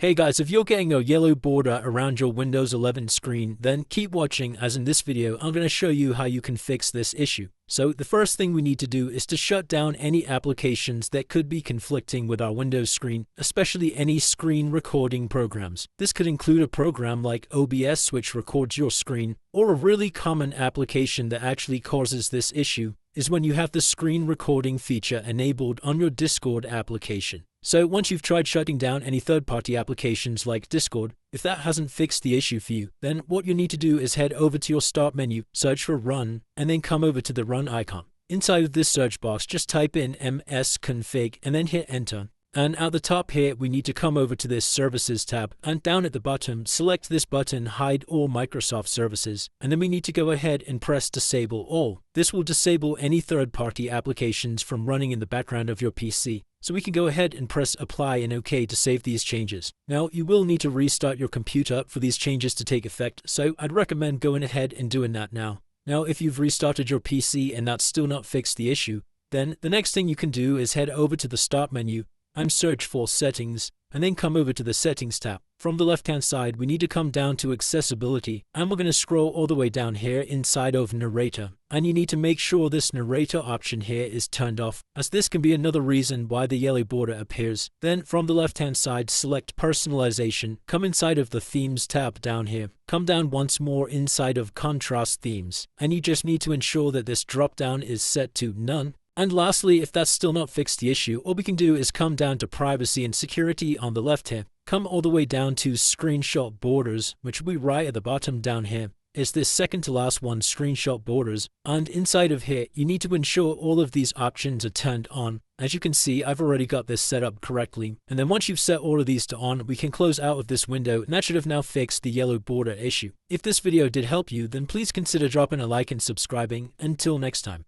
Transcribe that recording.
Hey guys, if you're getting a yellow border around your Windows 11 screen, then keep watching, as in this video I'm going to show you how you can fix this issue. So the first thing we need to do is to shut down any applications that could be conflicting with our Windows screen, especially any screen recording programs. This could include a program like OBS, which records your screen, or a really common application that actually causes this issue is when you have the screen recording feature enabled on your Discord application. So once you've tried shutting down any third-party applications like Discord, if that hasn't fixed the issue for you, then what you need to do is head over to your Start menu, search for Run, and then come over to the Run icon. Inside of this search box, just type in msconfig and then hit Enter. And at the top here, we need to come over to this Services tab, and down at the bottom, select this button, Hide All Microsoft Services, and then we need to go ahead and press Disable All. This will disable any third-party applications from running in the background of your PC. So we can go ahead and press Apply and OK to save these changes. Now, you will need to restart your computer for these changes to take effect, so I'd recommend going ahead and doing that now. Now, if you've restarted your PC and that's still not fixed the issue, then the next thing you can do is head over to the Start menu and search for Settings, and then come over to the Settings tab. From the left-hand side, we need to come down to Accessibility, and we're going to scroll all the way down here inside of Narrator. And you need to make sure this Narrator option here is turned off, as this can be another reason why the yellow border appears. Then from the left-hand side, select Personalization, come inside of the Themes tab down here. Come down once more inside of Contrast Themes, and you just need to ensure that this drop-down is set to None. And lastly, if that's still not fixed the issue, all we can do is come down to Privacy and Security on the left here. Come all the way down to Screenshot Borders, which will be right at the bottom down here. It's this second to last one, Screenshot Borders. And inside of here, you need to ensure all of these options are turned on. As you can see, I've already got this set up correctly. And then once you've set all of these to on, we can close out of this window, and that should have now fixed the yellow border issue. If this video did help you, then please consider dropping a like and subscribing. Until next time.